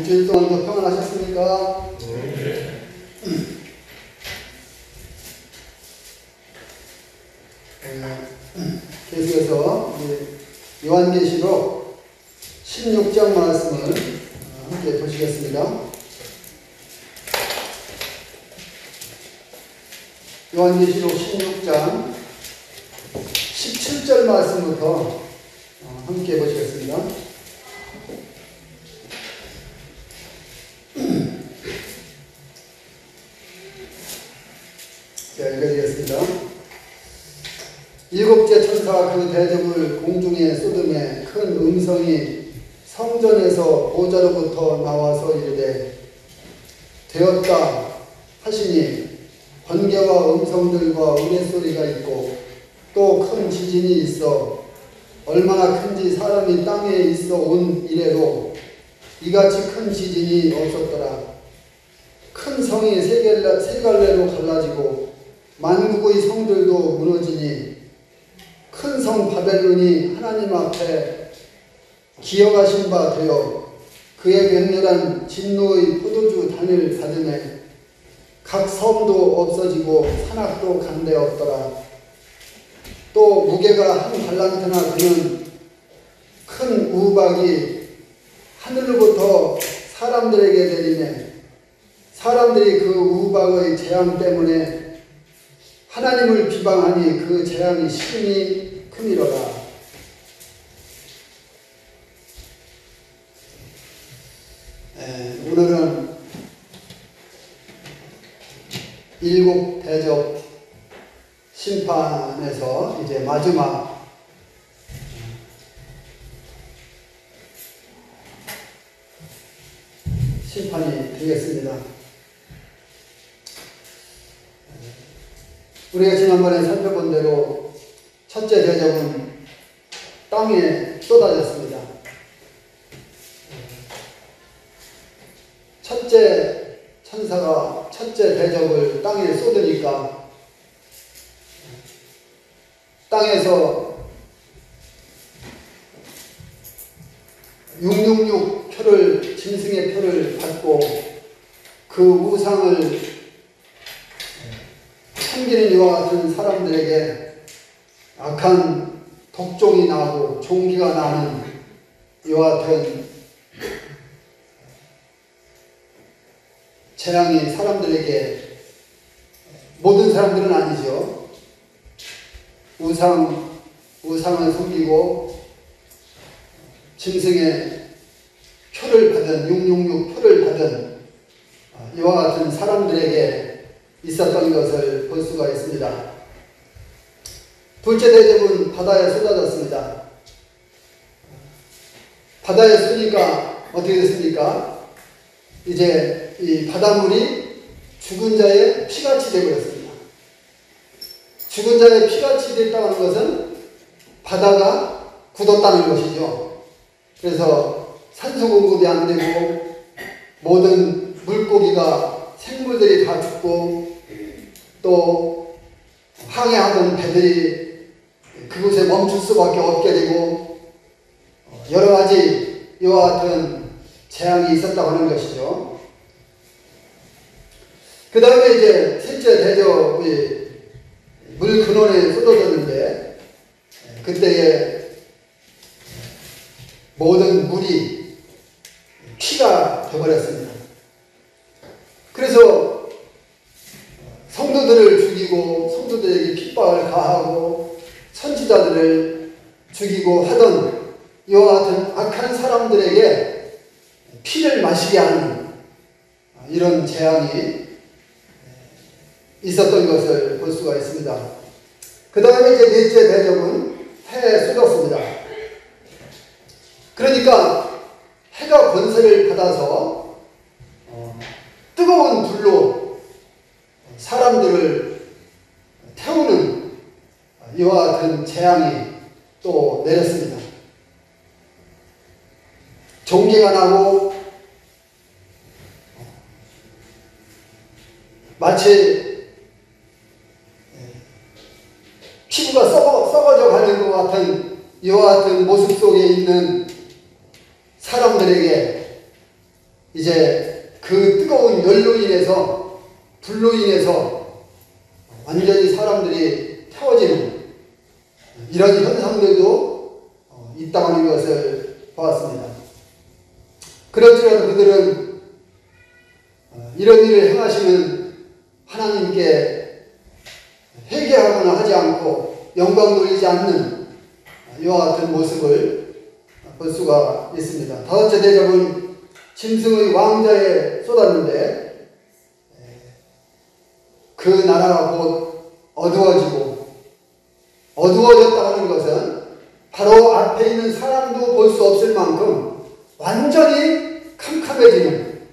일주일 동안도 평안하셨습니까? 계속해서 요한계시록 16장 말씀을 함께 보시겠습니다. 요한계시록 16장 17절 말씀부터 함께 보시겠습니다. 자, 읽어드리겠습니다. 일곱째 천사가 그 대접을 공중에 쏟음에 큰 음성이 성전에서 보좌로부터 나와서 이르되 되었다 하시니 번개와 음성들과 우레소리가 있고 또 큰 지진이 있어 얼마나 큰지 사람이 땅에 있어 온 이래로 이같이 큰 지진이 없었더라. 큰 성이 세 갈래로 갈라지고 만국의 성들도 무너지니 큰 성 바벨론이 하나님 앞에 기어가신 바 되어 그의 맹렬한 진노의 포도주 단을 받으매 각 섬도 없어지고 산악도 간데 없더라. 또 무게가 한 달란트나 되는 큰 우박이 하늘로부터 사람들에게 내리매 사람들이 그 우박의 재앙 때문에 하나님을 비방하니 그 재앙이 심히 크니로다. 오늘은 일곱 대접 심판에서 이제 마지막 심판이 되겠습니다. 우리가 지난번에 살펴본 대로 첫째 대접은 땅에 쏟아졌습니다. 첫째 천사가 첫째 대접을 땅에 쏟으니까 땅에서 666 표를 짐승의 표를 받고 그 우상을 섬기는 이와 같은 사람들에게 악한 독종이 나고 종기가 나는 이와 같은 재앙이 사람들에게, 모든 사람들은 아니죠. 우상을 섬기고 짐승의 표를 받은 666 표를 받은 이와 같은 사람들에게 있었던 것을 볼 수가 있습니다. 둘째 대접은 바다에 쏟아졌습니다. 바다에 쏟으니까 어떻게 됐습니까? 이제 이 바닷물이 죽은 자의 피같이 되어버렸습니다. 죽은 자의 피같이 됐다는 것은 바다가 굳었다는 것이죠. 그래서 산소 공급이 안 되고 모든 물고기가 생물들이 다 죽고 또 항해하던 배들이 그곳에 멈출 수밖에 없게 되고 여러 가지 이와 같은 재앙이 있었다고 하는 것이죠. 그 다음에 이제 셋째 대접이 물 근원에 쏟아졌는데 그때에 모든 물이 피가 되어버렸습니다. 그래서 성도들을 죽이고 성도들에게 핍박을 가하고 선지자들을 죽이고 하던 이와 같은 악한 사람들에게 피를 마시게 하는 이런 재앙이 있었던 것을 볼 수가 있습니다. 그 다음에 이제 넷째 대접은 해에 쏟았습니다. 그러니까 해가 권세를 받아서 뜨거운 불로 사람들을 태우는 이와 같은 재앙이 또 내렸습니다. 종기가 나고 마치 피부가 썩어져 가는 것 같은 이와 같은 모습 속에 있는 사람들에게 이제 그 뜨거운 열로 인해서, 불로 인해서 완전히 사람들이 태워지는 이런 현상들도 있다는 것을 보았습니다. 그렇지라도 그들은 이런 일을 행하시는 하나님께 회개하거나 하지 않고 영광 돌리지 않는 이와 같은 모습을 볼 수가 있습니다. 다섯째 대접은 짐승의 왕자에 쏟았는데 그 나라가 곧 어두워지고, 어두워졌다 하는 것은 바로 앞에 있는 사람도 볼 수 없을 만큼 완전히 캄캄해지는,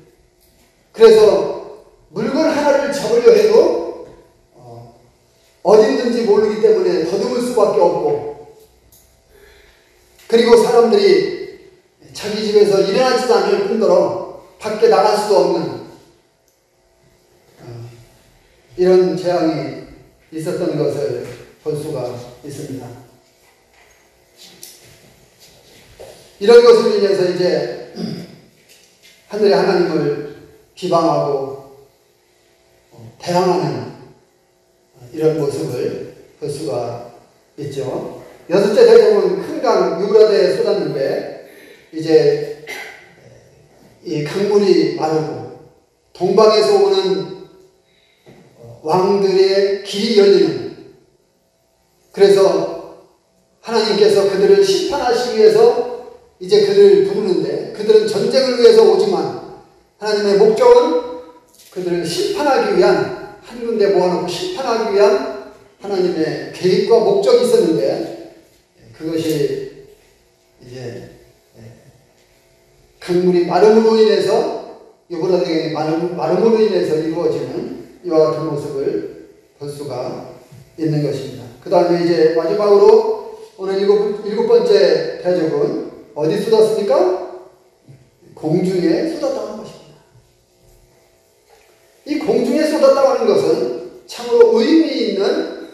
그래서 물건 하나를 잡으려 해도 어디 있는지 모르기 때문에 더듬을 수밖에 없고, 그리고 사람들이 자기 집에서 일어나지도 않을 뿐더러 밖에 나갈 수도 없는 이런 재앙이 있었던 것을 볼 수가 있습니다. 이런 것으로 인해서 이제 하늘의 하나님을 비방하고 대항하는 이런 모습을 볼 수가 있죠. 여섯째 대접은 큰 강 유브라데에 쏟았는데 이제 이 강물이 마르고 동방에서 오는 왕들의 길이 열리는, 그래서 하나님께서 그들을 심판하시기 위해서 이제 그들을 부르는데, 그들은 전쟁을 위해서 오지만 하나님의 목적은 그들을 심판하기 위한, 한 군데 모아놓고 심판하기 위한 하나님의 계획과 목적이 있었는데, 그것이 이제 강물이 마름으로 인해서, 유브라데강의 마름으로 인해서 이루어지는 이와 같은 모습을 볼 수가 있는 것입니다. 그 다음에 이제 마지막으로 오늘 일곱 번째 대접은 어디 쏟았습니까? 공중에 쏟았다는 것입니다. 이 공중에 쏟았다고 하는 것은 참으로 의미 있는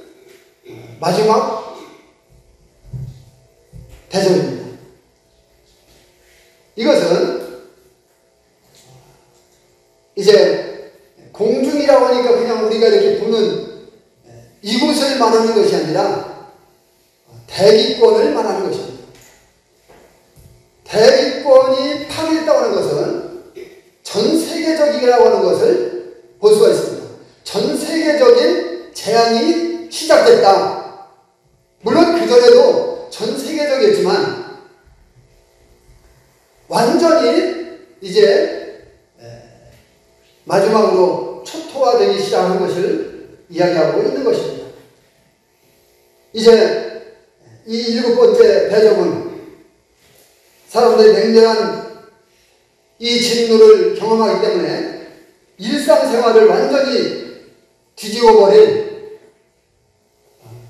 마지막 대접입니다. 이것은 이제 공중이라고 하니까 그냥 우리가 이렇게 보는 이곳을 말하는 것이 아니라 대기권을 말하는 것입니다. 대기권이 파괴했다고 하는 것은 전 세계적이라고 하는 것을 볼 수가 있습니다. 전 세계적인 재앙이 시작됐다. 물론 그전에도 전 세계적이었지만 완전히 이제 마지막으로 초토화되기 시작하는 것을 이야기하고 있는 것입니다. 이제 이 일곱 번째 대접은 사람들이 맹렬한 이 진노를 경험하기 때문에 일상생활을 완전히 뒤집어버릴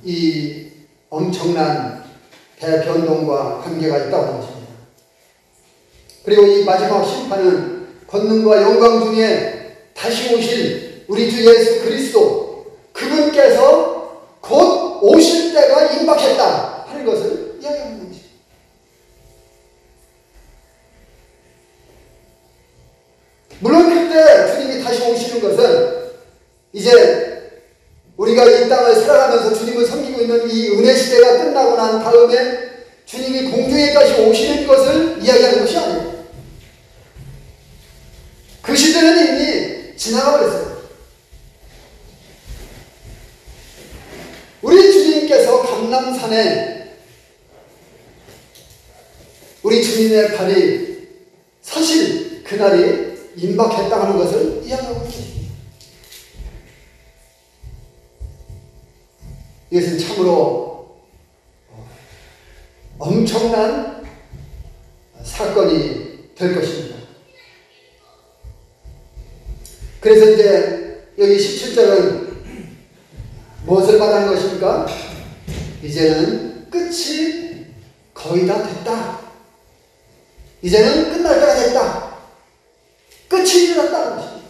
이 엄청난 대변동과 관계가 있다고 하는 것입니다. 그리고 이 마지막 심판은 권능과 영광 중에 다시 오실 우리 주 예수 그리스도, 그분께서 곧 오실 때가 임박했다 하는 것을 이야기하는 것입니다. 물론 그때 주님이 다시 오시는 것은 이제 우리가 이 땅을 살아가면서 주님을 섬기고 있는 이 은혜 시대가 끝나고 난 다음에 주님이 공중에까지 오시는 것을 이야기하는 것이 아닙니다. 그 시대는 이미 지나가 버렸어요. 우리 주님께서 감람산에 우리 주님의 발이 사실 그날이 임박했다 하는 것을 이야기하고 있습니다. 이것은 참으로 엄청난 사건이 될 것입니다. 그래서 이제 여기 17절은 무엇을 말하는 것입니까? 이제는 끝이 거의 다 됐다. 이제는 끝날 때가 됐다. 끝이 일어났다는 것입니다.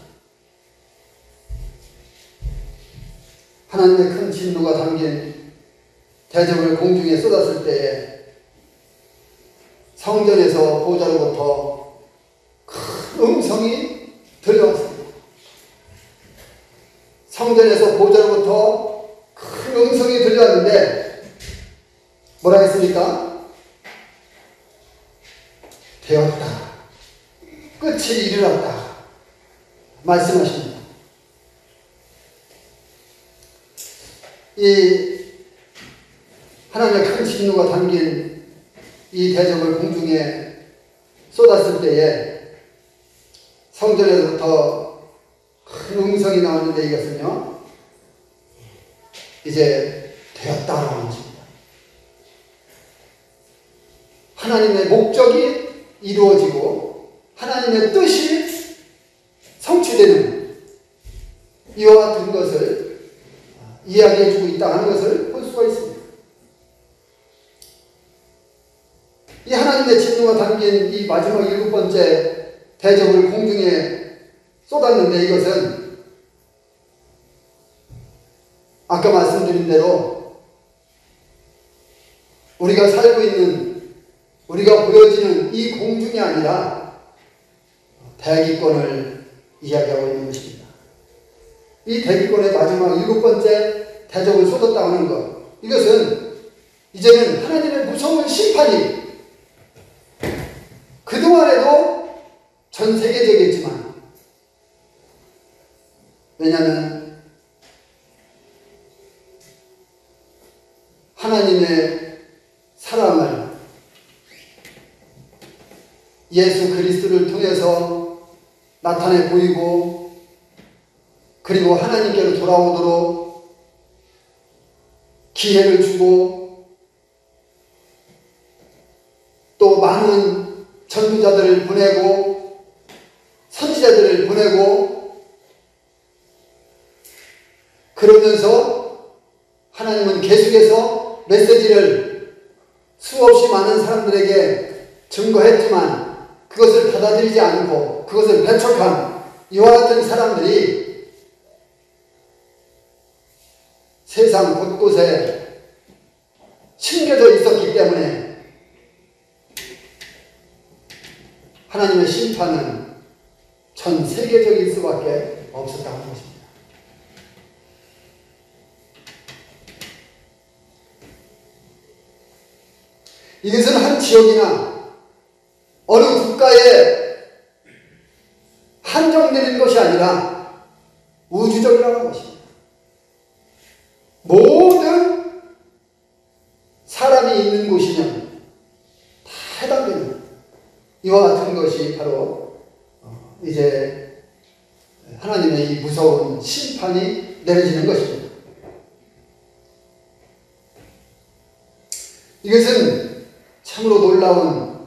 하나님의 큰 진노가 담긴 대접을 공중에 쏟았을 때에 성전에서 보좌로부터 큰 음성이 들려왔습니다. 성전에서 보좌로부터 큰 음성이 들려왔는데 뭐라 했습니까? 되었다. 끝이 이르렀다. 말씀하십니다. 이 하나님의 큰 진노가 담긴 이 대접을 공중에 쏟았을 때에 성전에서부터 큰 음성이 나왔는데 이것은요, 이제 되었다라고 하는 것입니다. 하나님의 목적이 이루어지고 하나님의 뜻이 성취되는 이와 같은 것을 이야기해주고 있다 하는 것을 볼 수가 있습니다. 이 하나님의 진노가 담긴 이 마지막 7번째 대접을 공중에 쏟았는데 이것은 아까 말씀드린 대로 우리가 살고 있는, 우리가 보여지는 이 공중이 아니라 대기권을 이야기하고 있는 것입니다. 이 대기권의 마지막 7번째 대접을 쏟았다고 하는 것, 이것은 이제는 하나님의 무서운 심판이 그동안에도 전 세계적이었지만, 왜냐하면 하나님의 사랑을 예수 그리스도를 통해서 나타내 보이고, 그리고 하나님께로 돌아오도록 기회를 주고, 또 많은 전도자들을 보내고 선지자들을 보내고, 그러면서 하나님은 계속해서 메시지를 수없이 많은 사람들에게 증거했지만 그것을 받아들이지 않고 그것을 배척한 이와 같은 사람들이 세상 곳곳에 심겨져 있었기 때문에 하나님의 심판은 전 세계적일 수밖에 없었다고 하는 것입니다. 이것은 한 지역이나 어느 국가에 한정되는 것이 아니라 우주적이라는 것입니다. 모든 사람이 있는 곳이면 다 해당되는 이와 같은 것이 바로 이제 하나님의 이 무서운 심판이 내려지는 것입니다. 이것은 참으로 놀라운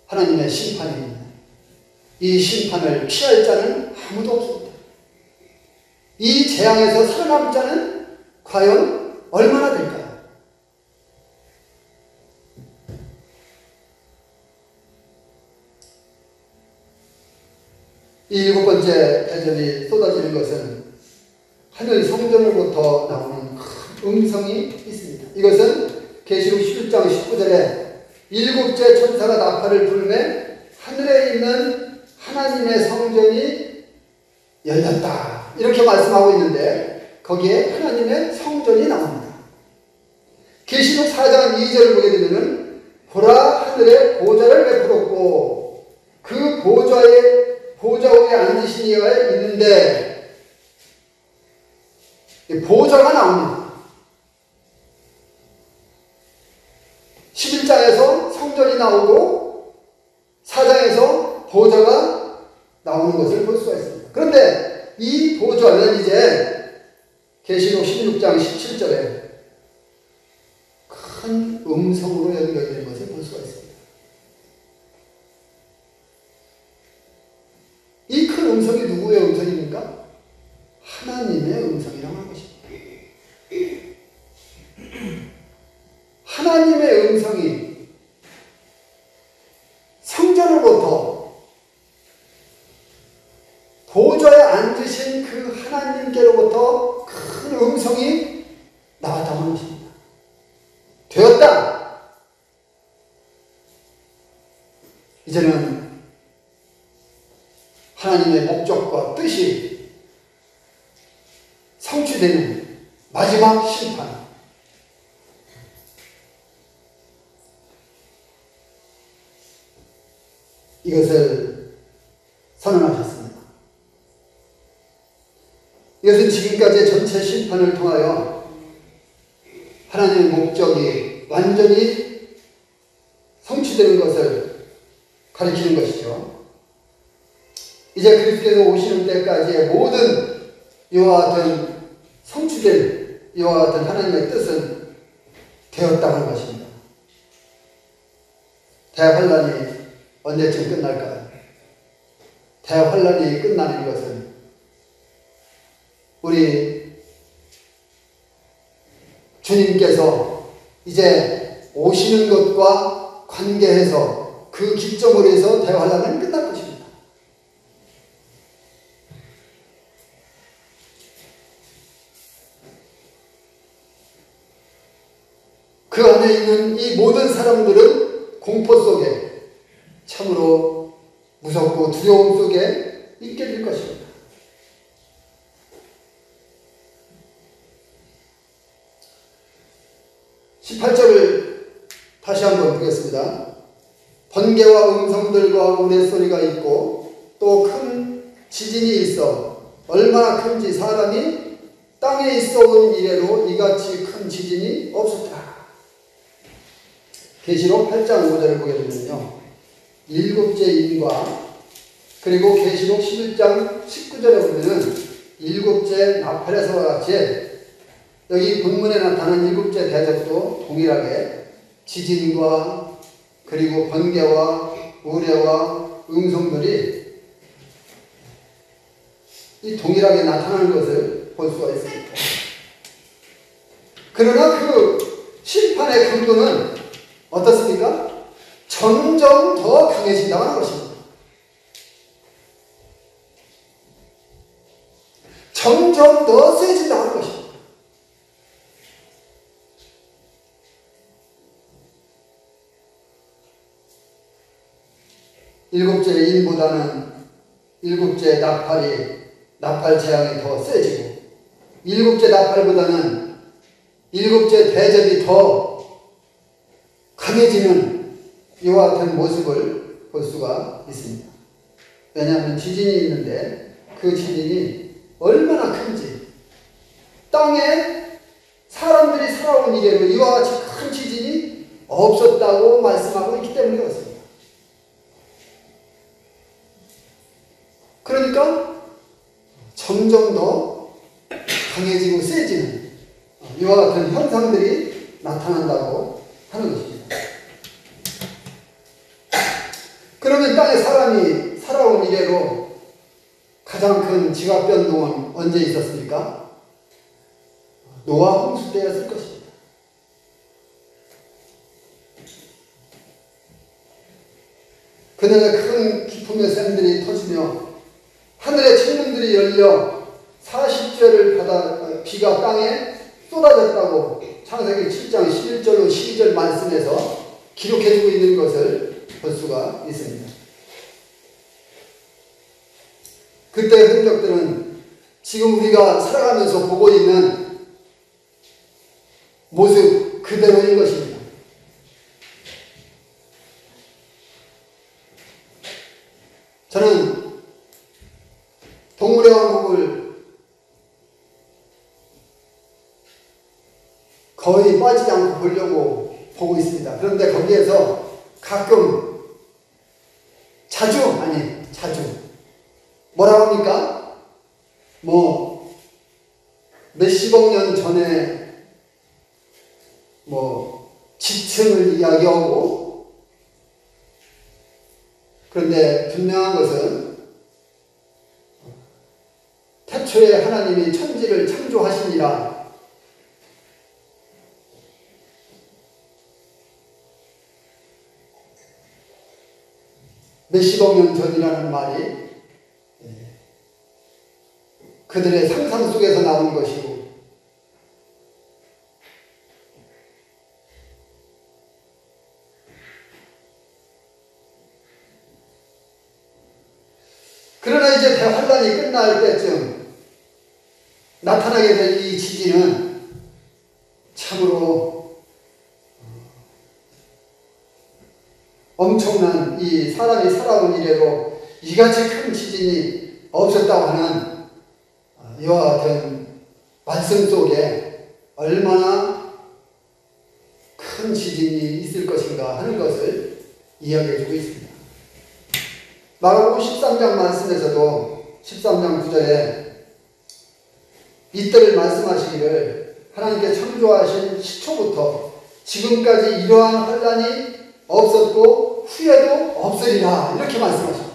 하나님의 심판입니다. 이 심판을 피할 자는 아무도 없습니다. 이 재앙에서 살아남을 자는 과연 얼마나 될까요? 이 7번째 대접이 쏟아지는 것은 하늘 성전으로부터 나오는 큰 음성이 있습니다. 이것은 계시록 11장 19절에 7째 천사가 나팔을 불매 하늘에 있는 하나님의 성전이 열렸다, 이렇게 말씀하고 있는데 거기에 하나님의 성전이 나옵니다. 계시록 4장 2절을 보게 되면 보라, 하늘에 보좌를 베풀었고 그 보좌 위에 앉으신 이가 있는데, 보좌가 나옵니다. 11장에서 성전이 나오고 4장에서 보좌가 나오는 것을 볼 수가 있습니다. 그런데 이 보좌는 이제 계시록 16장 17절에 큰 음성으로 연결되는 것을 볼 수가 있습니다. 이 큰 음성이 누구의 음성입니까? 하나님의 음성이라고 하는 것입니다. 하나님의 음성이 성전으로부터 보좌에 앉으신 그 하나님께로부터 큰 음성이 나왔다고 하는 것입니다. 되었다. 이제는 하나님의 목적과 뜻이 성취되는 마지막 심판. 이것을 선언하셨습니다. 이것은 지금까지의 전체 심판을 통하여 하나님의 목적이 완전히 성취되는 것을 가리키는 것이죠. 이제 그리스도께서 오시는 때까지의 모든 이와 같은 성취될 이와 같은 하나님의 뜻은 되었다는 것입니다. 대환란이 언제쯤 끝날까요? 대환란이 끝나는 것은 우리 주님께서 이제 오시는 것과 관계해서 그 기점으로 해서 대환란은 끝날 것입니다. 그 안에 있는 이 모든 사람들은 공포 속에 참으로 무섭고 두려움 속에 있게 될 것입니다. (18절을) 다시 한번 보겠습니다. 번개와 음성들과 우레소리가 있고 또 큰 지진이 있어 얼마나 큰지 사람이 땅에 있어온 이래로 이같이 큰 지진이 없었더라. 계시록 8장 5절을 보게 되면요, 일곱째 인과 그리고 계시록 11장 19절에 보면은 일곱째 나팔에서와 같이 여기 본문에 나타난 일곱째 대접도 동일하게 지진과 그리고 번개와 우레와 음성들이 이 동일하게 나타나는 것을 볼 수가 있습니다. 그러나 그 심판의 강도는 어떻습니까? 점점 더 강해진다고 하는 것입니다. 점점 더 세진다고 하는 것입니다. 일곱째 인보다는 일곱째 나팔 재앙이 더 세지고 일곱째 나팔보다는 일곱째 대접이 더 강해지는 이와 같은 모습을 볼 수가 있습니다. 왜냐하면 지진이 있는데 그 지진이 얼마나 큰지, 땅에 사람들이 살아온 이래로 이와 같이 큰 지진이 없었다고 말씀하고 있기 때문에 그렇습니다. 그러니까 점점 더 강해지고 세지는 이와 같은 현상들이 나타난다고 하는 것입니다. 그러면 땅에 사람이 살아온 이래로 가장 큰 지각 변동은 언제 있었습니까? 노아 홍수 때였을 것입니다. 그날에 큰 기품의 샘들이 터지며 하늘의 창문들이 열려 40절을 비가 땅에 쏟아졌다고 창세기 7장 11절로 12절 말씀에서 기록해주고 있는 것을 볼 수가 있습니다. 그때의 흔적들은 지금 우리가 살아가면서 보고 있는 모습 그대로인 것입니다. 저는 동물의 왕국을 거의 빠지지 않고 보려고 보고 있습니다. 그런데 거기에서 가끔 자주 뭐라고 합니까? 몇십억 년 전에 지층을 이야기하고, 그런데 분명한 것은 태초에 하나님이 천지를 창조하시니라 몇십억 년 전이라는 말이 그들의 상상 속에서 나온 것이고, 그러나 이제 대환란이 끝날 때쯤 나타나게 될 이 지진은 참으로 엄청난, 이 사람이 살아온 이래로 이같이 큰 지진이 없었다고 하는 이와 같은 말씀 속에 얼마나 큰 지진이 있을 것인가 하는 것을 이야기해 주고 있습니다. 마가복음 13장 말씀에서도 13장 9절에 이때를 말씀하시기를 하나님께 창조하신 시초부터 지금까지 이러한 환란이 없었고 후에도 없으리라, 이렇게 말씀하십니다.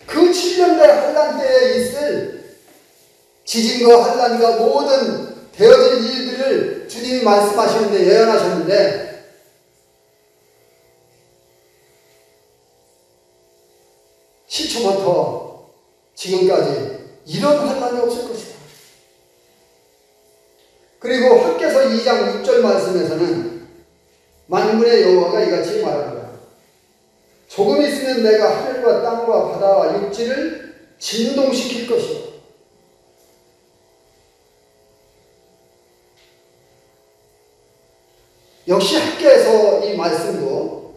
그 7년대 환란 때에 있을 지진과 환란과 모든 되어질 일들을 주님이 말씀하시는데, 예언하셨는데, 시초부터 지금까지 이런 환란이 없을 것이다. 그리고 학개서 2장 6절 말씀에서는 만군의 여호와가 이같이 말합니다. 조금 있으면 내가 하늘과 땅과 바다와 육지를 진동시킬 것이요. 역시 학개서 이 말씀도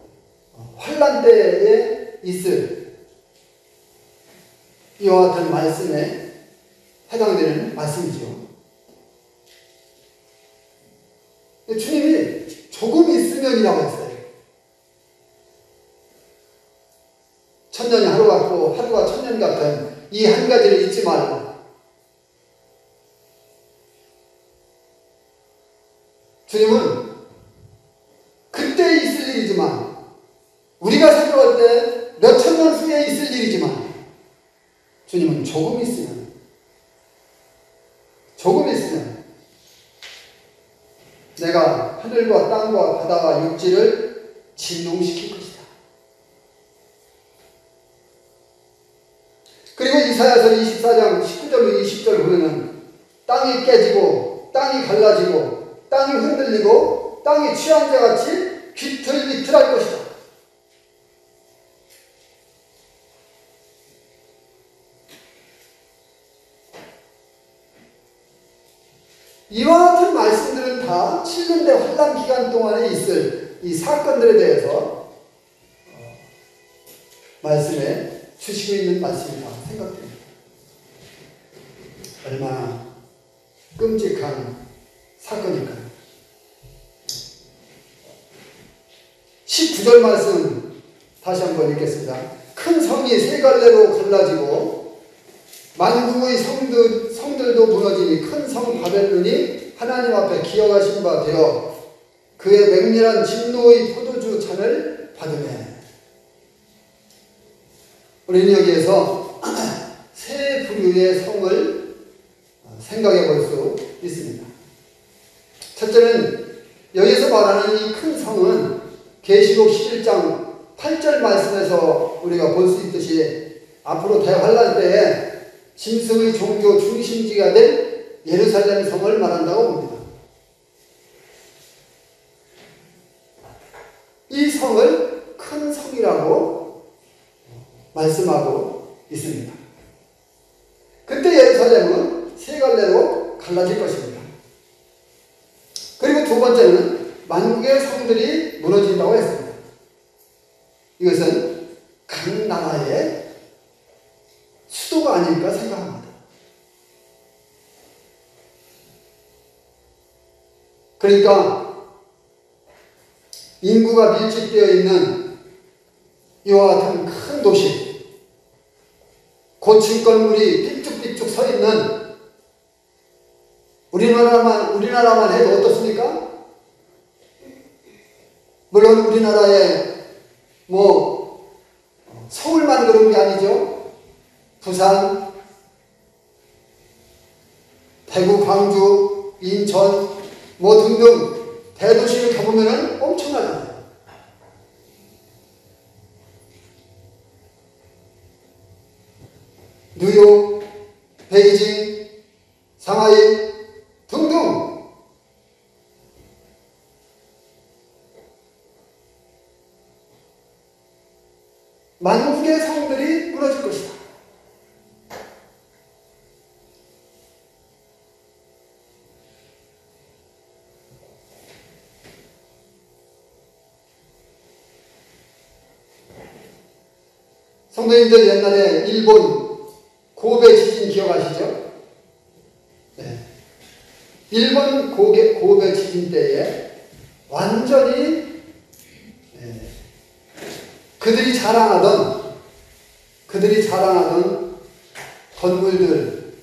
환란 때에 있을 이와 같은 말씀에 해당되는 말씀이죠. 주님이 조금 있으면이라고 했어요. 천년이 하루 같고 하루가 천년 같은 이 한 가지를 잊지 말고, 주님은 그때 있을 일이지만, 우리가 생각할 때 몇 천년 후에 있을 일이지만, 주님은 조금 있으면 내가 하늘과 땅과 바다와 육지를 진동시킬 것이다. 그리고 이사야서 24장 19절로 20절 보면은 땅이 깨지고 땅이 갈라지고 땅이 흔들리고 땅이 취한 자같이 비틀비틀할 것이다. 이와 같은 말씀들은 다 7년대 환란 기간 동안에 있을 이 사건들에 대해서 말씀에 주시고 있는 말씀이라 생각됩니다. 얼마나 끔찍한 사건일까요? 19절 말씀 다시 한번 읽겠습니다. 큰 성이 세 갈래로 갈라지고 만국의 성들도 무너지니 큰 성 바벨론이 하나님 앞에 기어가신 바 되어 그의 맹렬한 진노의 포도주 잔을 받으매. 우리는 여기에서 세 부류의 성을 생각해 볼 수 있습니다. 첫째는 여기서 말하는 이 큰 성은 계시록 11장 8절 말씀에서 우리가 볼 수 있듯이 앞으로 대환란 때에 짐승의 종교 중심지가 된 예루살렘 성을 말한다고 봅니다. 이 성을 큰 성이라고 말씀하고 있습니다. 그때 예루살렘은 세 갈래로 갈라질 것입니다. 그리고 두 번째는 만국의 성들이 무너진다고 했습니다. 이것은 각 나라의 수도가 아닐까 생각합니다. 그러니까 인구가 밀집되어 있는 이와 같은 큰 도시, 고층 건물이 삐쭉삐쭉 서 있는 우리나라만 해도 어떻습니까? 물론 우리나라에 서울만 그런 게 아니죠. 부산, 대구, 광주, 인천 등등 대도시를 가보면 엄청나잖아요. 뉴욕, 베이징, 상하이 등등 만국의 성들이 무너질 것이다. 성도님들 옛날에 일본 고베 지진 기억하시죠? 네. 일본 고베 지진 때에 완전히 그들이 자랑하던 건물들,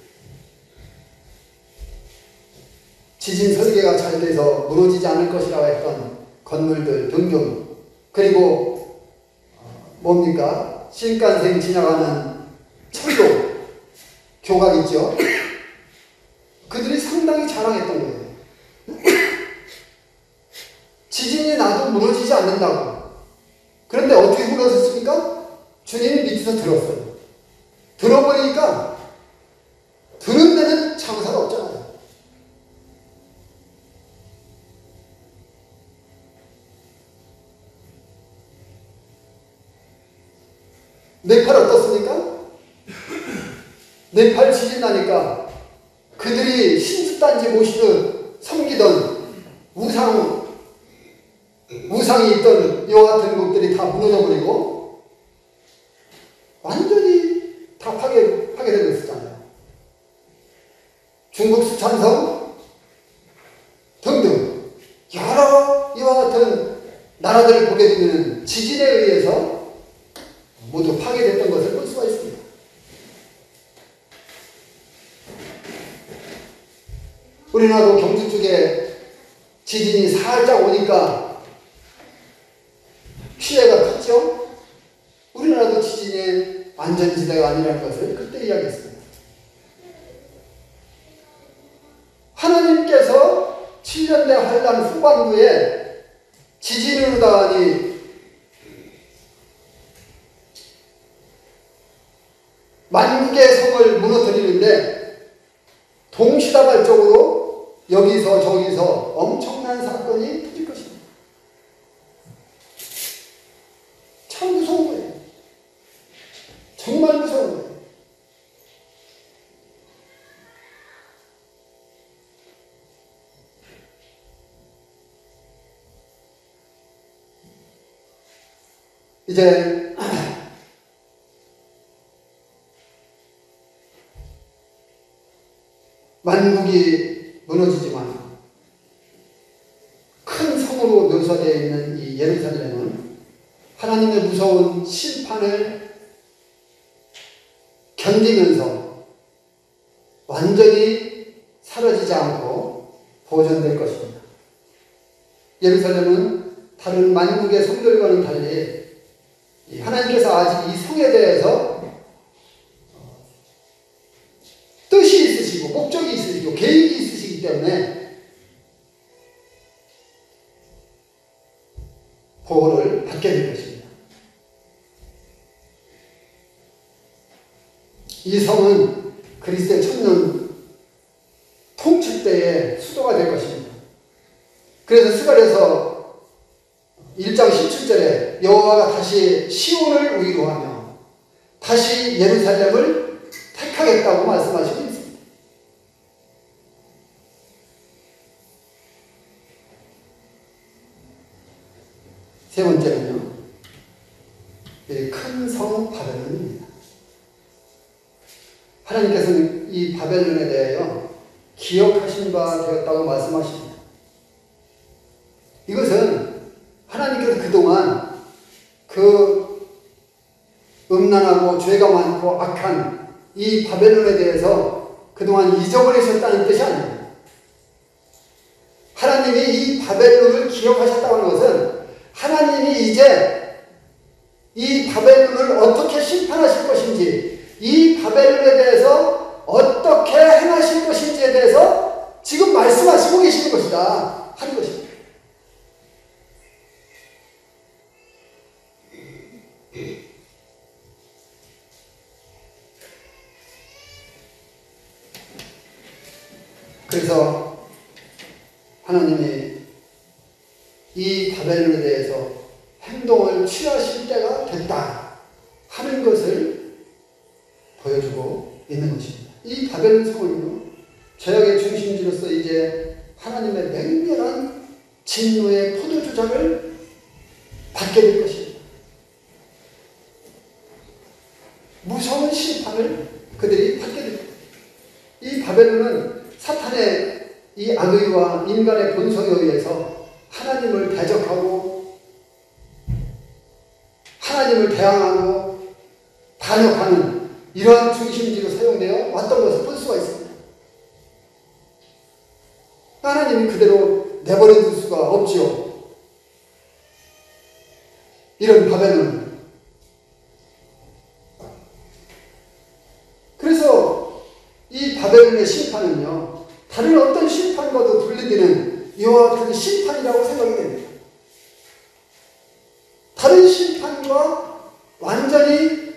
지진 설계가 잘 돼서 무너지지 않을 것이라고 했던 건물들 등등, 그리고 뭡니까? 신칸센 지나가는 철도, 교각 있죠? 그들이 상당히 자랑했던 거예요. 지진이 나도 무너지지 않는다고. 그런데 어떻게 무너졌습니까? 주님이 밑에서 들었어요. 들어보니까 들은 데는 장사가 없잖아요. 네팔 어떻습니까? 네팔 지진 나니까 그들이 신수단지 모시듯 섬기던 우상이 있던 이와 같은 곳들이 다 무너져 버리고 완전히 다 파괴되고 있었잖아요. 중국 수찬성 등등 여러 이와 같은 나라들을 보게 되면 지진에 의해서 모두 파괴됐던 것을 볼 수가 있습니다. 우리나라도 경주 쪽에 지진이 살짝 오니까 피해가 컸죠? 우리나라도 지진의 안전지대가 아니라는 것을 그때 이야기했습니다. 하나님께서 7년대 환란 후반부에 지진으로 당하니 만국의 성을 무너뜨리는데 동시다발적으로 여기서 저기서 엄청난 사건이 터질 것입니다. 참 무서운 거예요. 정말 무서운 거예요. 이제 만국이 무너지지만 큰 성으로 묘사되어 있는 이 예루살렘은 하나님의 무서운 심판을 견디면서 완전히 사라지지 않고 보존될 것입니다. 예루살렘은 다른 만국의 성들과는 달리 하나님께서 아직 이 성에 대해서 뜻이 있으시고 목적이 있으시고 계획이 있으시기 때문에 보호를 받게 될 것입니다. 이 성은 그리스도의 천년 통치 때의 수도가 될 것입니다. 그래서 스가랴서 1장 17절에 여호와가 다시 시온을 위로하며 다시 예루살렘을 택하겠다고 말씀하시고 있습니다. 세 번째는요, 큰 성 바벨론입니다. 하나님께서는 이 바벨론에 대하여 기억하신 바 되었다고 말씀하십니다. 이것은 하나님께서 그동안 그 음란하고 죄가 많고 악한 이 바벨론에 대해서 그동안 잊어버리셨다는 뜻이 아닙니다. 하나님이 이 바벨론을 기억하셨다고 하는 것은 하나님이 이제 이 바벨론을 어떻게 심판하실 것인지, 이 바벨론에 대해서 어떻게 행하실 것인지에 대해서 지금 말씀하시고 계시는 것이다 하는 것입니다. 그래서 하나님이 이 바벨론에 대해서 행동을 취하실 때가 됐다 하는 것을 보여주고 있는 것입니다. 이 바벨 성은요, 죄악의 중심지로서 이제 하나님의 맹렬한 진노의 포도주작을 받게 될 것입니다. 무서운 심판을 그들이 받게 됩니다. 이 바벨론은 사탄의 이 악의와 인간의 본성에 의해서 하나님을 대적하고 하나님을 대항하고 반역하는 이러한 중심지로 사용되어 왔던 것을 볼 수가 있습니다. 하나님이 그대로 내버려 둘 수가 없지요. 이런 바벨론. 그래서 이 바벨론의 심판은요, 다른 어떤 심판과도 분리되는 이와 같은 심판이라고 생각이 됩니다. 다른 심판과 완전히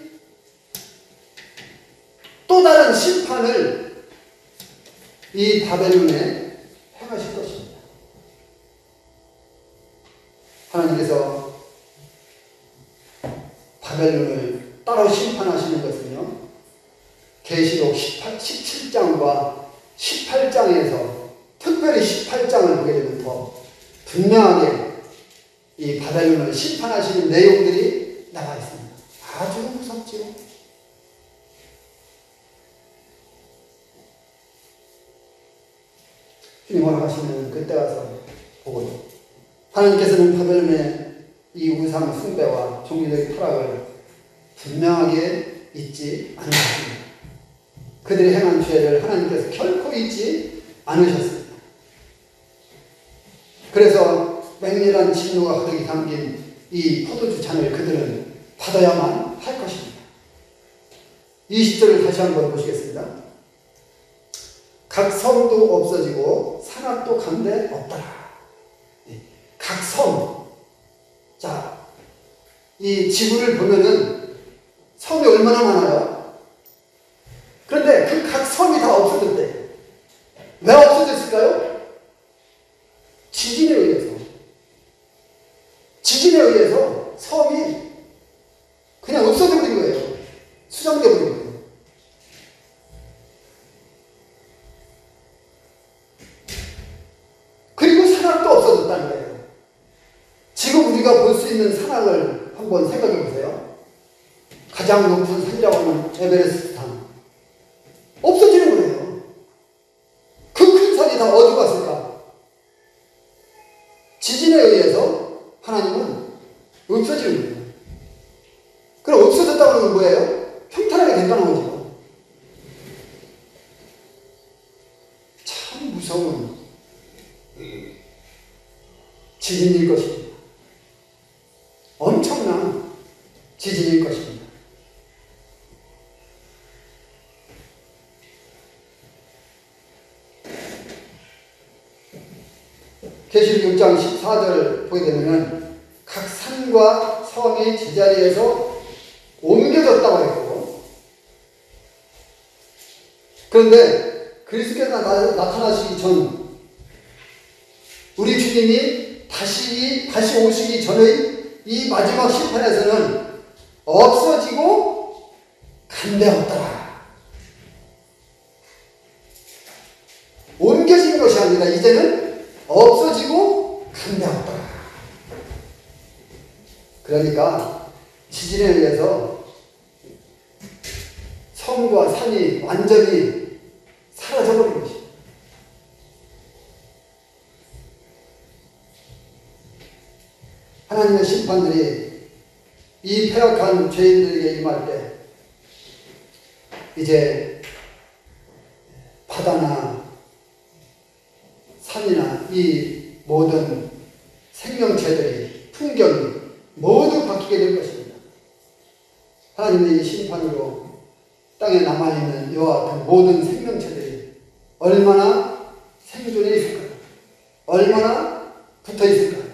또 다른 심판을 이 바벨론에 행하실 것입니다. 하나님께서 바벨론을 따로 심판하시는 것은요, 계시록 17장과 18장에서 특별히 18장을 보게 되면 더 분명하게 이 바벨론을 심판하시는 내용들이 나와 있습니다. 아주 무섭지요. 주님 허락하시면 그때 가서 보고요. 하나님께서는 바벨론의 이 우상 숭배와 종교적인 타락을 분명하게 잊지 않으셨습니다. 그들이 행한 죄를 하나님께서 결코 잊지 않으셨습니다. 그래서 맹렬한 진노가 가득히 담긴 이 포도주 잔을 그들은 받아야만 할 것입니다. 20절을 다시 한번 보시겠습니다. 각 섬도 없어지고 산악도 간데 없더라. 각 섬. 자, 이 지구를 보면은 섬이 얼마나 많아요? 그런데 그 각 섬이 다 없어졌대. 왜 없어졌을까요? 지진에 의해서. 지진에 의해서 섬이 그냥 없어져 버린 거예요. 수정돼 버린 거예요. 그리고 산악도 없어졌다는 거예요. 지금 우리가 볼 수 있는 산악을 한번 생각해 보세요. 가장 높은 산이라고 하는 에베레스트 산. 없어지는 거예요. 그 큰 산이 다 어디 갔을까? 지진에 의해서 하나님은 없어지는 거예요. 그럼 없어졌다고 하는 건 뭐예요? 평탄하게 됐다는 거죠. 참 무서운 지진일 것입니다. 엄청난 지진일 것입니다. 계시록 6장 14절 보게 되면은 각 산과 섬이 제자리에서 옮겨졌다고 했고, 그런데 그리스도께서 나타나시기 전 우리 주님이 다시 오시기 전의 이 마지막 심판에서는 없어지고 간데 없더라. 옮겨진 것이 아니라 이제는 없어지고 간데 없더라. 그러니까 지진에 의해서 섬과 산이 완전히 사라져버린 것입니다. 하나님의 심판들이 이 패역한 죄인들에게 임할 때 이제 바다나 산이나 이 모든 생명체들이 풍경이 모두 바뀌게 될 것입니다. 하나님의 이 심판으로 땅에 남아있는 이와 같은 모든 생명체들이 얼마나 생존해 있을까요? 얼마나 붙어 있을까요?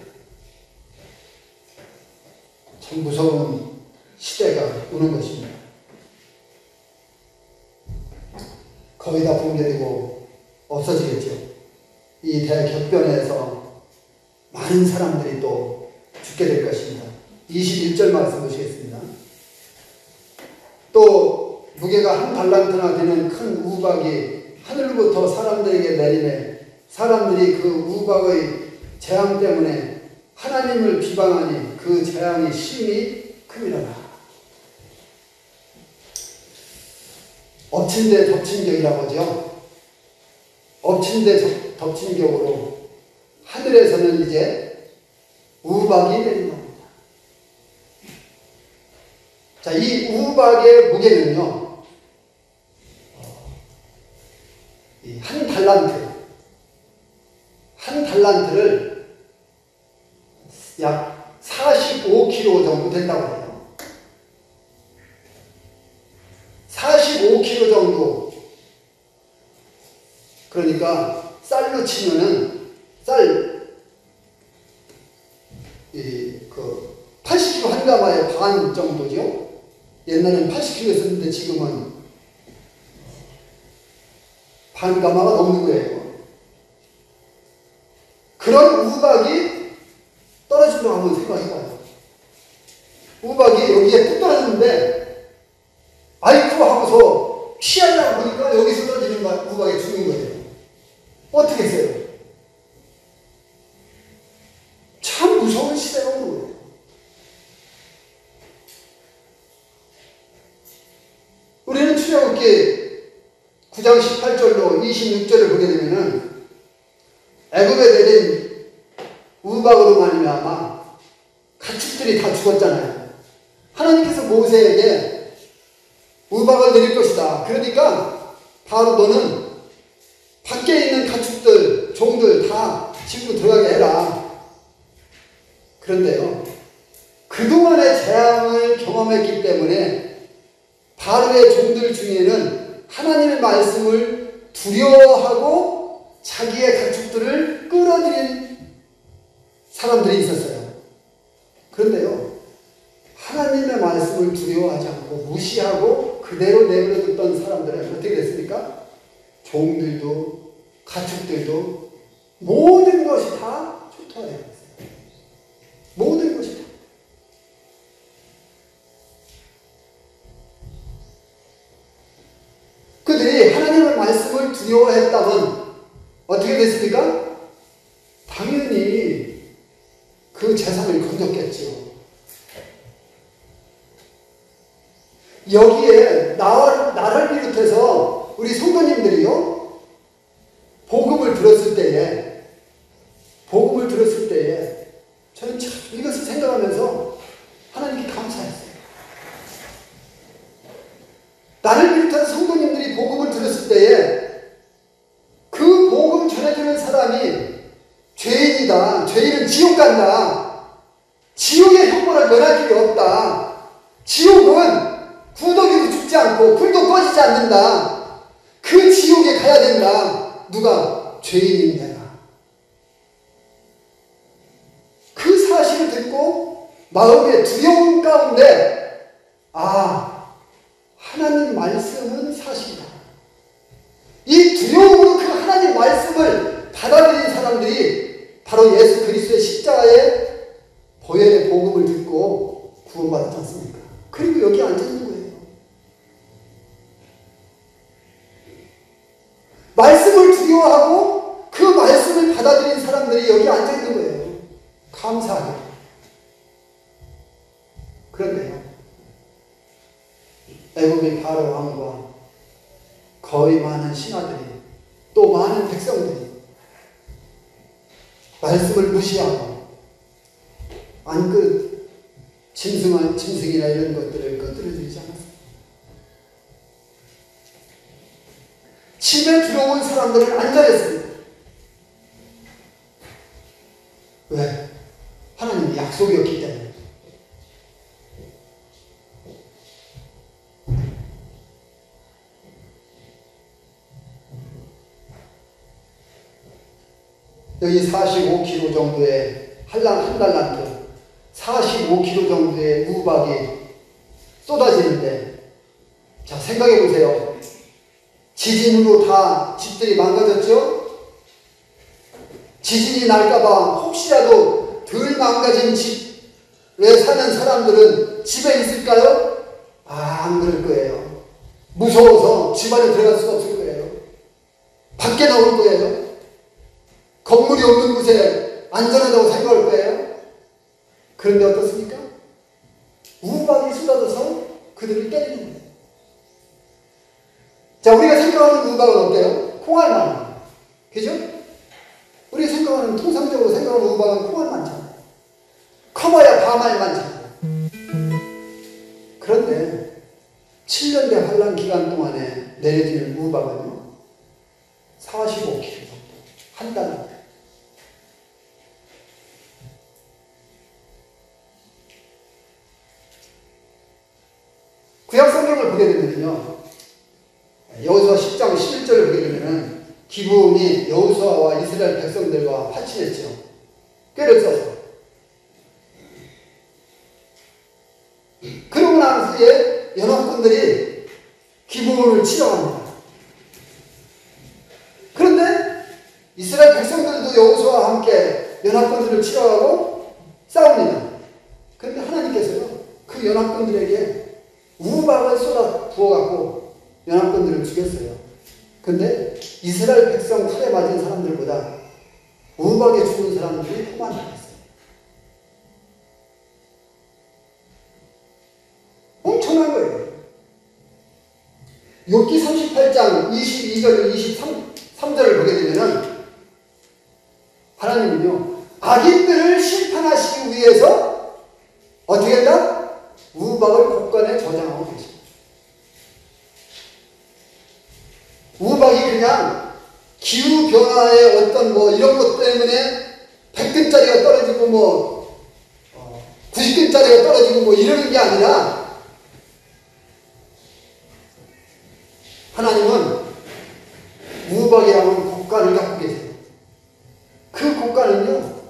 참 무서운 시대가 오는 것입니다. 거의 다 붕괴되고 없어지겠죠. 이 대격변에서 많은 사람들이 또 죽게 될 것입니다. 21절 말씀 보시겠습니다. 무게가 한 달란트나 되는 큰 우박이 하늘로부터 사람들에게 내리매 사람들이 그 우박의 재앙 때문에 하나님을 비방하니 그 재앙이 심히 큼이라라. 엎친 데 덮친 격이라고 하죠. 엎친 데 덮친 격으로 하늘에서는 이제 우박이 내린다. 자, 이 우박의 무게는요, 한 달란트를 약 45kg 정도 된다고 해요. 45kg 정도. 그러니까 쌀로 치면은 쌀 80kg 한 가마의 반 정도죠. 옛날에는 80kg였었는데 지금은 반 가마가 넘는 거예요. 그런 우박이 떨어진다고 한번 생각해봐요. 우박이 여기에 뚝 떨어졌는데 아이쿠 하고서 피하려고 보니까 여기서 떨어지는 우박이 죽는 거예요. 어떻게 했어요? 참 무서운 시대가 오는 거예요. 우리는 출애굽기 9장 18절로 26절을 보게 되면은 애굽에 내린 우박으로 말미암아 가축들이 다 죽었잖아요. 하나님께서 모세에게 우박을 내릴 것이다. 그러니까 바로 너는 밖에 있는 가축들, 종들 다 집으로 들어가게 해라. 그런데요, 그동안의 재앙을 경험했기 때문에 바로의 종들 중에는 하나님의 말씀을 두려워하고 자기의 가축들을 끌어들인 사람들이 있었어요. 그런데요, 하나님의 말씀을 두려워하지 않고 무시하고 그대로 내버려 뒀던 사람들은 어떻게 됐습니까? 종들도 가축들도 모든 것이 다 초토화되어 있어요. 모든 것이 다. 그들이 하나님의 말씀을 두려워했다면 어떻게 됐습니까? 당연히 그 재산을 건졌겠죠. 여기에 나를 비롯해서 우리 성도님들이요, 복음을 들었을 때에 저는 참 이것을 생각하면서 하나님께 감사했어요. 나를 비롯한 성도님들이 복음을 들었을 때에 그 복음 전해주는 사람이 죄인이다, 죄인은 지옥 간다, 지옥의 형벌을 면할 길이 없다, 지옥은 구더기도 죽지 않고 불도 꺼지지 않는다, 그 지옥에 가야 된다. 누가? 죄인인 내가. 그 사실을 듣고 마음의 두려움 가운데 하나님 말씀은 사실이다. 이 두려움으로 그 하나님 말씀을 받아들인 사람들이 바로 예수 그리스도의 십자가의 보혈의 복음을 듣고 구원받았지 않습니까? 그리고 여기 앉아있는 거예요. 말씀을 두려워하고 그 말씀을 받아들인 사람들이 여기 앉아있는 거예요. 감사하게. 그런데요, 애굽의 바로 왕과 거의 많은 신하들이 또 많은 백성들이 말씀을 무시하고 안끝 짐승이나 이런 것들을 꺼뜨려주지 않았습니다. 집에 들어온 사람들을 안전했습니다. 왜? 하나님의 약속이었기 때문에. 여기 45kg 정도의 한 달란트, 45kg 정도의 우박이 쏟아지는데, 자, 생각해 보세요. 지진으로 다 집들이 망가졌죠? 지진이 날까봐 혹시라도 덜 망가진 집에 사는 사람들은 집에 있을까요? 안 그럴 거예요. 무서워서 집안에 들어갈 수가 없을 거예요. 밖에 나올 거예요. 건물이 없는 곳에 안전하다고 생각할 거예요. 그런데 어떻습니까? 우박이 쏟아져서 그들을 때리는 거예요. 자, 우리가 생각하는 우박은 어때요? 콩알만. 그죠? 우리가 생각하는, 통상적으로 생각하는 우박은 콩알만잖아요. 커봐야 밤알만잖아요. 그런데 7년대 환란 기간 동안에 내려지는 우박은요, 45kg 정도. 한 달입니다. 구약 성경을 보게 되면요, 여호수아 10장 11절을 보게 되면은 기브온이 여호수아와 이스라엘 백성들과 파친했죠. 꾀를 써서. 그러고 난 후에 연합군들이 기브온을 치러갑니다. 그런데 이스라엘 백성들도 여호수아와 함께 연합군들을 치러가고 싸웁니다. 그런데 하나님께서요, 그 연합군들에게 우박을 쏟아 부어갖고 연합군들을 죽였어요. 근데 이스라엘 백성 칼에 맞은 사람들보다 우박에 죽은 사람들이 더 많았어요. 엄청난 거예요. 욥기 38장 22절 23절을 보게 되면은 하나님은요, 악인들을 심판하시기 위해서 어떻게 한다? 우박을 곳간에 저장하고 계십니다. 우박이 그냥 기후변화의 어떤 이런 것 때문에 100근짜리가 떨어지고 90근짜리가 떨어지고 이러는 게 아니라 하나님은 우박이라는 곳간을 갖고 계세요. 그 곳간은요,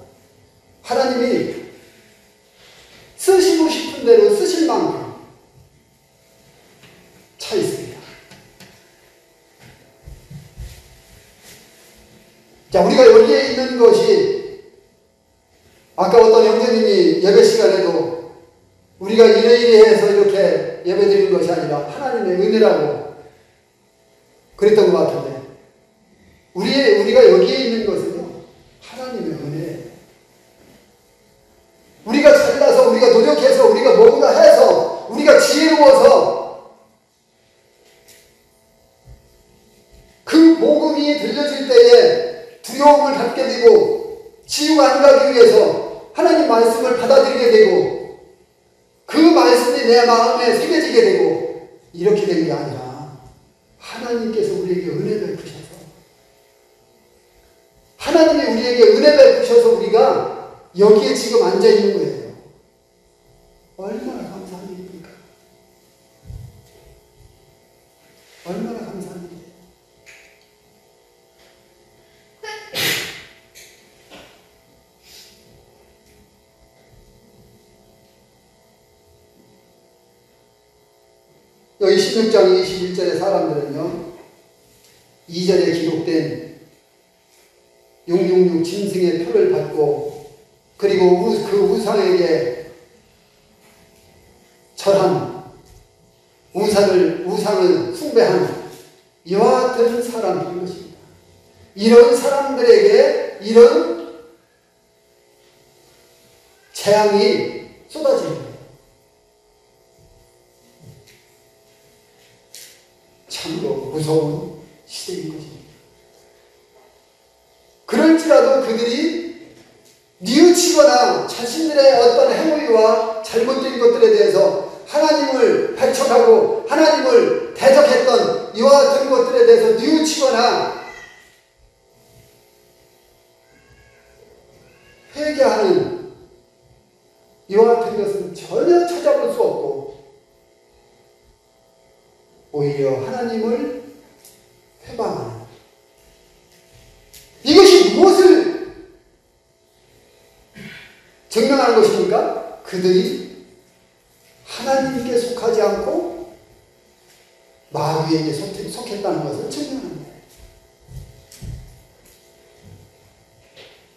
하나님이 쓰시고 싶은 대로 쓰실 만큼 차 있습니다. 자, 우리가 여기에 있는 것이 아까 어떤 형제님이 예배 시간에도 우리가 이래이래해서 이렇게 예배 드리는 것이 아니라 하나님의 은혜라고 그랬던 것 같은데, 우리가 여기에 있는 것은요, 하나님의 은혜예요. 우리가 잘나서, 우리가 노력해서, 우리가 뭔가 해서, 우리가 지혜로워서 그 복음이 들려질 때에 두려움을 갖게 되고 지우가 안 가기 위해서 하나님 말씀을 받아들이게 되고 그 말씀이 내 마음에 새겨지게 되고 이렇게 된 게 아니라 하나님께서 우리에게 은혜 베푸셔서, 하나님이 우리에게 은혜 베푸셔서 우리가 여기에 지금 앉아 있는 거예요. 얼마나 감사한 일입니까? 얼마나 감사한 일이에요. 여기 16장 21절의 사람들은요, 2절에 기록된 666 짐승의 표를 받고 그리고 그 우상에게 절한, 우상을 숭배한 이와 같은 사람들인 것입니다. 이런 사람들에게 이런 재앙이 쏟아지는 거예요. 참으로 무서운 시대인 것입니다. 그럴지라도 그들이 뉘우치거나 자신들의 어떤 행위와 잘못된 것들에 대해서 하나님을 배척하고 하나님을 대적했던 이와 같은 것들에 대해서 뉘우치거나 회개하는 이와 같은 것은 전혀 찾아볼 수 없고 오히려 하나님을 회방하는, 이것이 무엇을 증명하는 것입니까? 그들이 하나님께 속하지 않고 마귀에게 속했다는 것을 증명하는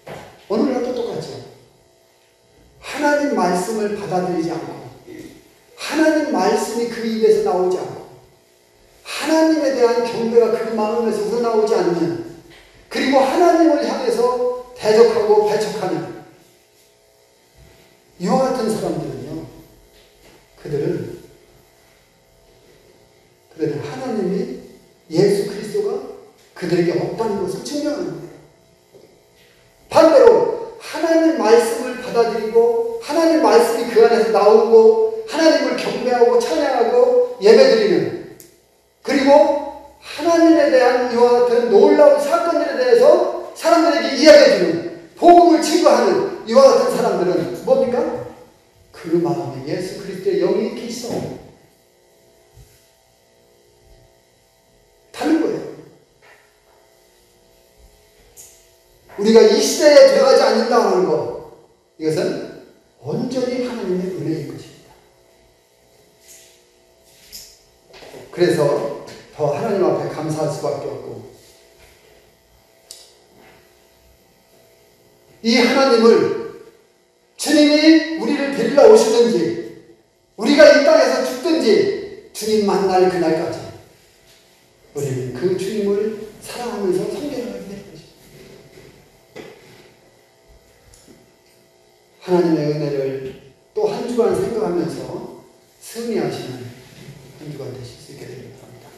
거예요. 오늘날도 똑같죠. 하나님 말씀을 받아들이지 않고 하나님 말씀이 그 입에서 나오지 않고 하나님에 대한 경배가 그 마음에서 우러나오지 않는, 그리고 하나님을 향해서 대적하고 배척하는 이와 같은 사람들은요, 그들은 하나님이, 예수 그리스도가 그들에게 없다는 것을 증명하는 거예요. 반대로 하나님 말씀을 받아들이고 하나님 말씀이 그 안에서 나오고 하나님을 경배하고 찬양하고 예배드리는, 그리고 하나님에 대한 이와 같은 놀라운 사건들에 대해서 사람들에게 이야기해주는, 복음을 증거하는 이와 같은 사람들은 뭡니까? 그 마음에 예수 그리스도의 영이 계시어 다른 거예요. 우리가 이 시대에 들어가지 않는다 하는 것, 이것은 온전히 하나님의 은혜인 것입니다. 그래서 더 하나님 앞에 감사할 수밖에 없고, 이 하나님을, 주님이 우리를 데리러 오시든지 우리가 이 땅에서 죽든지 주님 만날 그날까지 우리는 그 주님을 사랑하면서 섬겨나가게 될 것입니다. 하나님의 은혜를 또 한 주간 생각하면서 승리하시는 한 주간 되실 수 있게 되길 바랍니다.